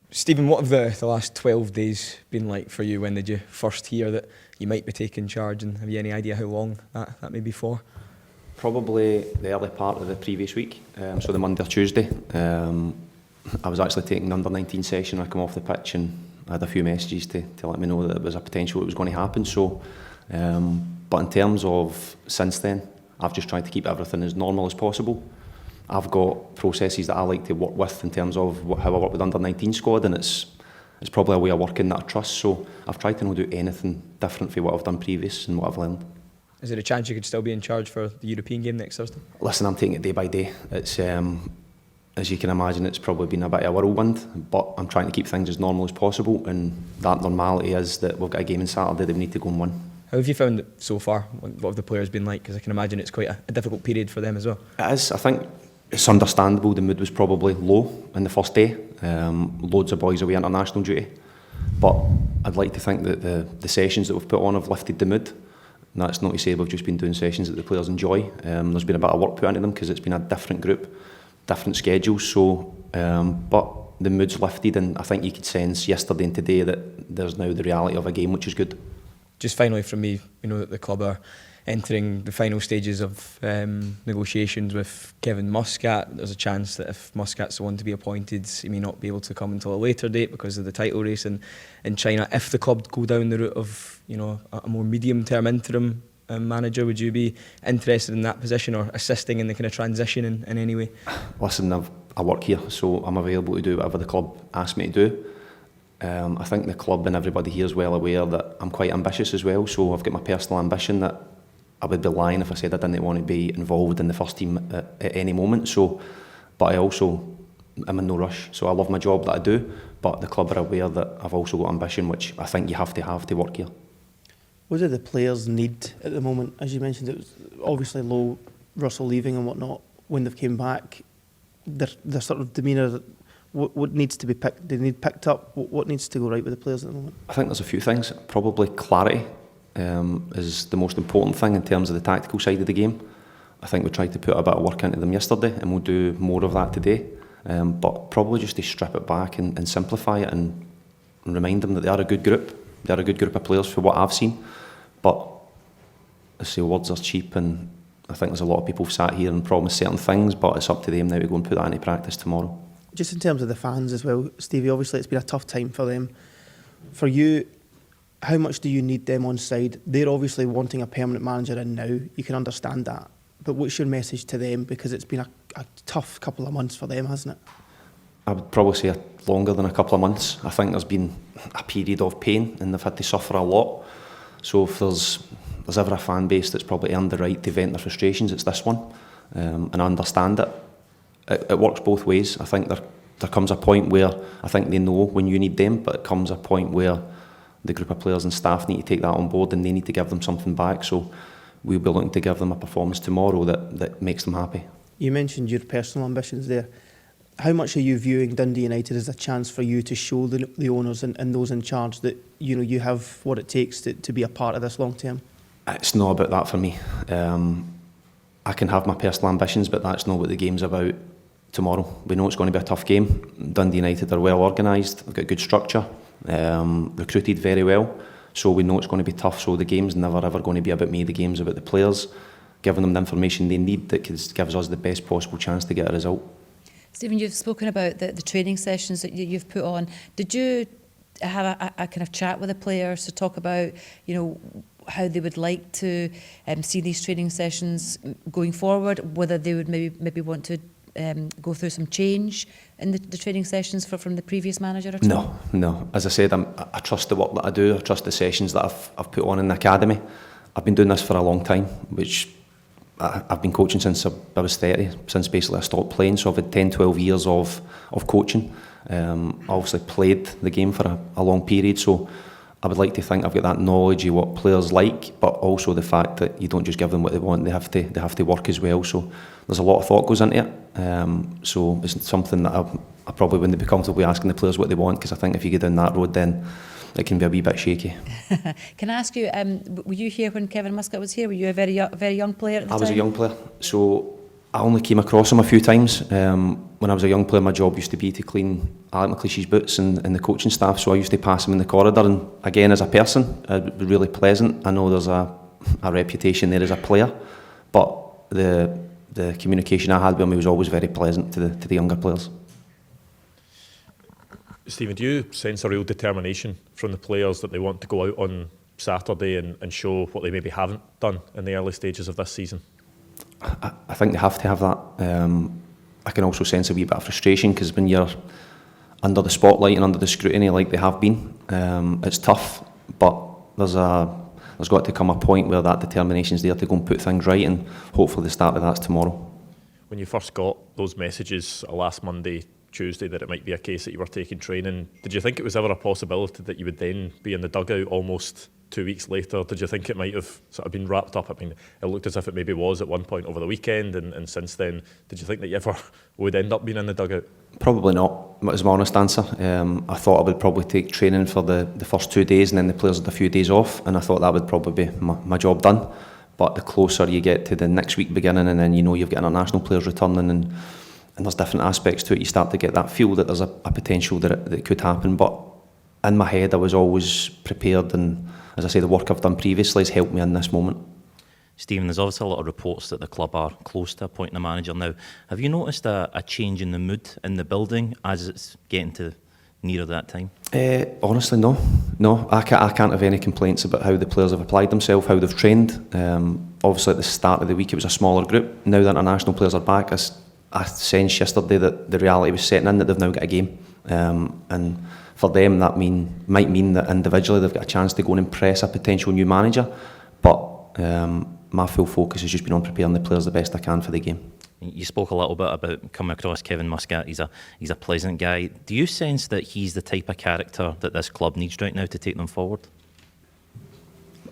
Stephen, what have the last 12 days been like for you? When did you first hear that you might be taking charge, and have you any idea how long that may be for? Probably the early part of the previous week, so the Monday or Tuesday. I was actually taking the under-19 session. I come off the pitch and I had a few messages to let me know that there was a potential it was going to happen. So, but in terms of since then, I've just tried to keep everything as normal as possible. I've got processes that I like to work with in terms of how I work with under-19 squad, and it's probably a way of working that I trust. So I've tried to not do anything different from what I've done previous and what I've learned. Is there a chance you could still be in charge for the European game next Thursday? Listen, I'm taking it day by day. It's as you can imagine, it's probably been a bit of a whirlwind, but I'm trying to keep things as normal as possible, and that normality is that we've got a game on Saturday that we need to go and win. How have you found it so far? What have the players been like? Because I can imagine it's quite a difficult period for them as well. It is. I think it's understandable. The mood was probably low in the first day. Loads of boys away international duty, but I'd like to think that the sessions that we've put on have lifted the mood. And that's not to say we've just been doing sessions that the players enjoy. There's been a bit of work put into them because it's been a different group, different schedules. So, but the mood's lifted, and I think you could sense yesterday and today that there's now the reality of a game, which is good. Just finally from me, we know that the club are entering the final stages of negotiations with Kevin Muscat. There's a chance that if Muscat's the one to be appointed, he may not be able to come until a later date because of the title race in China. If the club go down the route of a more medium-term interim manager, would you be interested in that position or assisting in the kind of transition in any way? Listen, I work here, so I'm available to do whatever the club asks me to do. I think the club and everybody here is well aware that I'm quite ambitious as well, so I've got my personal ambition that I would be lying if I said I didn't want to be involved in the first team at any moment. So, but I also am in no rush, so I love my job that I do, but the club are aware that I've also got ambition, which I think you have to work here. What do the players need at the moment? As you mentioned, it was obviously low, Russell leaving and whatnot. When they've came back, their sort of demeanour, what needs to be picked? They need picked up. What needs to go right with the players at the moment? I think there's a few things. Probably clarity is the most important thing in terms of the tactical side of the game. I think we tried to put a bit of work into them yesterday, and we'll do more of that today. But probably just to strip it back and simplify it and remind them that they are a good group. They are a good group of players for what I've seen. But I say words are cheap, and I think there's a lot of people who've sat here and promised certain things, but it's up to them now to go and put that into practice tomorrow. Just in terms of the fans as well, Stevie, obviously it's been a tough time for them. For you, how much do you need them on side? They're obviously wanting a permanent manager in now. You can understand that. But what's your message to them? Because it's been a tough couple of months for them, hasn't it? I would probably say longer than a couple of months. I think there's been a period of pain and they've had to suffer a lot. So if there's ever a fan base that's probably earned the right to vent their frustrations, it's this one. And I understand it. It works both ways. I think there comes a point where I think they know when you need them, but it comes a point where the group of players and staff need to take that on board and they need to give them something back. So we'll be looking to give them a performance tomorrow that makes them happy. You mentioned your personal ambitions there. How much are you viewing Dundee United as a chance for you to show the owners and those in charge that you have what it takes to be a part of this long term? It's not about that for me. I can have my personal ambitions, but that's not what the game's about tomorrow. We know it's going to be a tough game. Dundee United are well organised, they've got good structure, recruited very well, so we know it's going to be tough. So the game's never ever going to be about me, the game's about the players, giving them the information they need that gives us the best possible chance to get a result. Stephen, you've spoken about the training sessions that you've put on. Did you have a kind of chat with the players to talk about, how they would like to see these training sessions going forward, whether they would maybe want to go through some change in the training sessions from the previous manager at all? No. As I said, I trust the work that I do. I trust the sessions that I've put on in the academy. I've been doing this for a long time, which I've been coaching since I was 30, since basically I stopped playing. So I've had 10, 12 years of coaching. I obviously played the game for a long period, so I would like to think I've got that knowledge of what players like, but also the fact that you don't just give them what they want, they have to work as well. So there's a lot of thought goes into it. So it's something that I probably wouldn't be comfortable asking the players what they want, because I think if you go down that road, then it can be a wee bit shaky. Can I ask you, were you here when Kevin Muscat was here? Were you a very young player at the time? I was a young player, so I only came across him a few times. When I was a young player, my job used to be to clean Alec McLeish's boots and the coaching staff, so I used to pass him in the corridor, and again, as a person, it'd be really pleasant. I know there's a reputation there as a player, but the communication I had with him was always very pleasant to the younger players. Stephen, do you sense a real determination from the players that they want to go out on Saturday and show what they maybe haven't done in the early stages of this season? I think they have to have that. I can also sense a wee bit of frustration, because when you're under the spotlight and under the scrutiny like they have been, it's tough, but there's got to come a point where that determination's there to go and put things right, and hopefully the start of that's tomorrow. When you first got those messages last Monday, Tuesday, that it might be a case that you were taking training, did you think it was ever a possibility that you would then be in the dugout almost 2 weeks later? Did you think it might have sort of been wrapped up? I mean, it looked as if it maybe was at one point over the weekend, and since then, did you think that you ever would end up being in the dugout? Probably not, is my honest answer. I thought I would probably take training for the first 2 days, and then the players had a few days off, and I thought that would probably be my job done. But the closer you get to the next week beginning, and then you know you've got international players returning, and there's different aspects to it, you start to get that feel that there's a potential that it could happen. But in my head, I was always prepared, and as I say, the work I've done previously has helped me in this moment. Stephen, there's obviously a lot of reports that the club are close to appointing a manager now. Have you noticed a change in the mood in the building as it's getting to nearer that time? Honestly, no. I can't have any complaints about how the players have applied themselves, how they've trained. Obviously, at the start of the week, it was a smaller group. Now that international players are back, I sensed yesterday that the reality was setting in, that they've now got a game. And for them, that might mean that individually they've got a chance to go and impress a potential new manager. But my full focus has just been on preparing the players the best I can for the game. You spoke a little bit about coming across Kevin Muscat. He's a pleasant guy. Do you sense that he's the type of character that this club needs right now to take them forward?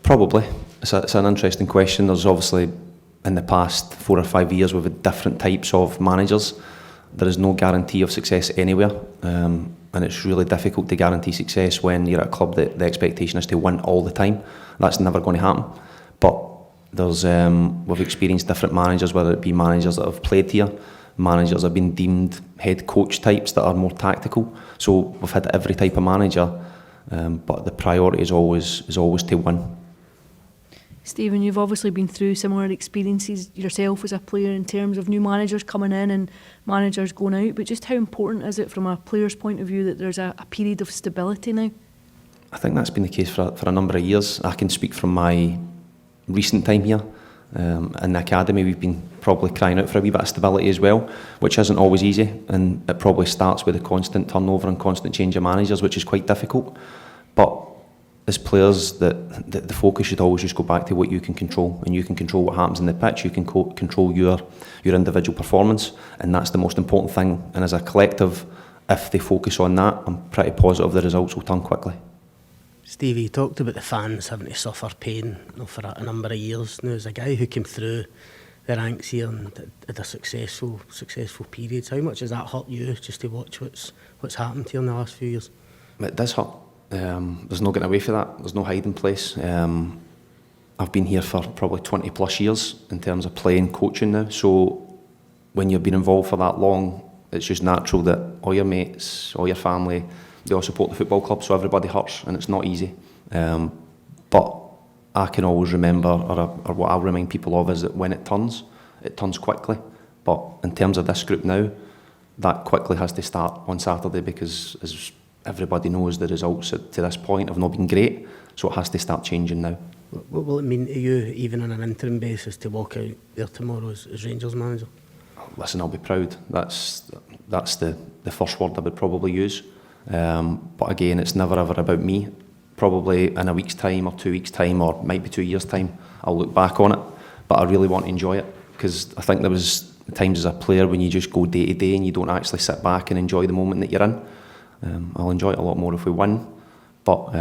Probably. It's an interesting question. There's obviously, in the past 4 or 5 years, we've had different types of managers. There is no guarantee of success anywhere, and it's really difficult to guarantee success when you're at a club that the expectation is to win all the time. That's never going to happen. But we've experienced different managers, whether it be managers that have played here, managers that have been deemed head coach types that are more tactical. So we've had every type of manager, but the priority is always to win. Stephen, you've obviously been through similar experiences yourself as a player in terms of new managers coming in and managers going out, but just how important is it from a player's point of view that there's a period of stability now? I think that's been the case for a number of years. I can speak from my recent time here. In the academy, we've been probably crying out for a wee bit of stability as well, which isn't always easy, and it probably starts with a constant turnover and constant change of managers, which is quite difficult. But as players, the focus should always just go back to what you can control, and you can control what happens in the pitch. You can control your individual performance, and that's the most important thing. And as a collective, if they focus on that, I'm pretty positive the results will turn quickly. Stevie, you talked about the fans having to suffer pain for a number of years. Now, as a guy who came through the ranks here and had a successful periods, how much has that hurt you just to watch what's happened here in the last few years? It does hurt. There's no getting away from that. There's no hiding place. I've been here for probably 20 plus years in terms of playing, coaching now. So when you've been involved for that long, it's just natural that all your mates, all your family, they all support the football club, so everybody hurts, and it's not easy. But I can always remember, or what I'll remind people of, is that when it turns quickly. But in terms of this group now, that quickly has to start on Saturday, because as everybody knows, the results to this point have not been great, so it has to start changing now. What will it mean to you, even on an interim basis, to walk out there tomorrow as Rangers manager? Listen, I'll be proud. That's the first word I would probably use. But again, it's never ever about me. Probably in a week's time or 2 weeks' time, or maybe 2 years' time, I'll look back on it. But I really want to enjoy it, because I think there was times as a player when you just go day to day and you don't actually sit back and enjoy the moment that you're in. I'll enjoy it a lot more if we win, but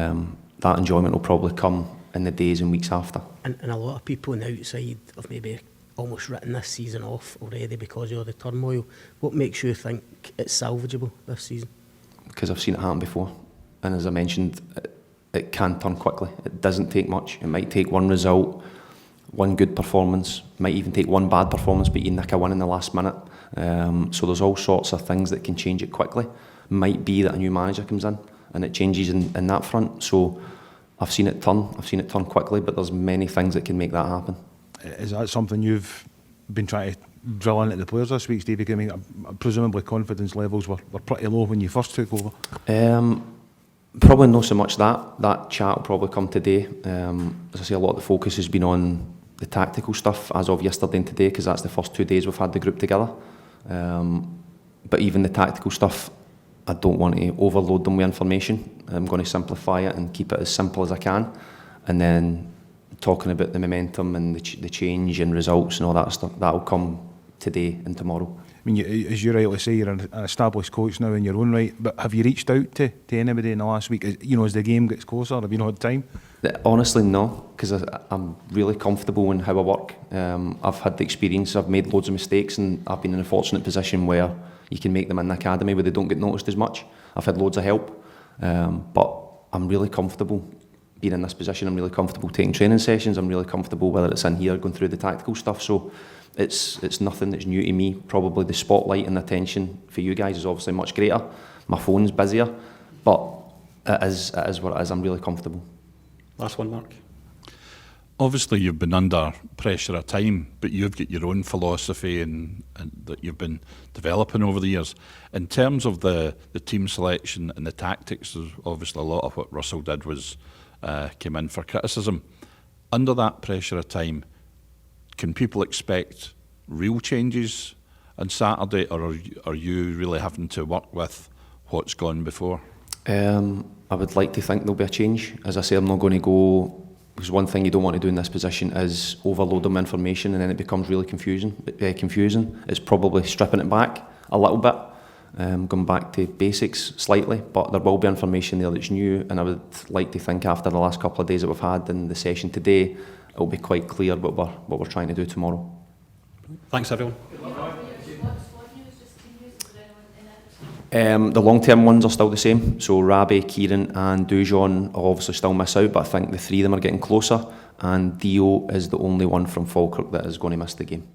that enjoyment will probably come in the days and weeks after. And a lot of people on the outside have maybe almost written this season off already because of all the turmoil. What makes you think it's salvageable this season? Because I've seen it happen before, and as I mentioned, it can turn quickly. It doesn't take much. It might take one result, one good performance, might even take one bad performance, but you nick a win in the last minute. So there's all sorts of things that can change it quickly. Might be that a new manager comes in and it changes in that front. So I've seen it turn quickly, but there's many things that can make that happen. Is that something you've been trying to drill into the players this week, Stevie? I mean, presumably confidence levels were pretty low when you first took over. Probably not so much that chat will probably come today. As I say, a lot of the focus has been on the tactical stuff as of yesterday and today, because that's the first 2 days we've had the group together. But even the tactical stuff, I don't want to overload them with information. I'm going to simplify it and keep it as simple as I can, and then talking about the momentum and the change and results and all that stuff, that'll come today and tomorrow. I mean, as you rightly say, you're an established coach now in your own right, but have you reached out to anybody in the last week? You know, as the game gets closer, have you not had time? Honestly, no, because I'm really comfortable in how I work. I've had the experience, I've made loads of mistakes, and I've been in a fortunate position where you can make them in the academy where they don't get noticed as much. I've had loads of help, but I'm really comfortable being in this position. I'm really comfortable taking training sessions. I'm really comfortable whether it's in here going through the tactical stuff. So it's nothing that's new to me. Probably the spotlight and the attention for you guys is obviously much greater. My phone's busier, but it is what it is. I'm really comfortable. Last one, Mark. Obviously, you've been under pressure at time, but you've got your own philosophy and that you've been developing over the years. In terms of the team selection and the tactics, obviously a lot of what Russell did was came in for criticism. Under that pressure of time, can people expect real changes on Saturday, or are you really having to work with what's gone before? I would like to think there'll be a change. As I say, I'm not going to go, because one thing you don't want to do in this position is overload them with information and then it becomes really confusing. It's probably stripping it back a little bit, going back to basics slightly, but there will be information there that's new, and I would like to think after the last couple of days that we've had in the session today, it'll be quite clear what we're trying to do tomorrow. Thanks, everyone. The long-term ones are still the same. So Rabi, Kieran and Dujon will obviously still miss out, but I think the three of them are getting closer, and Dio is the only one from Falkirk that is going to miss the game.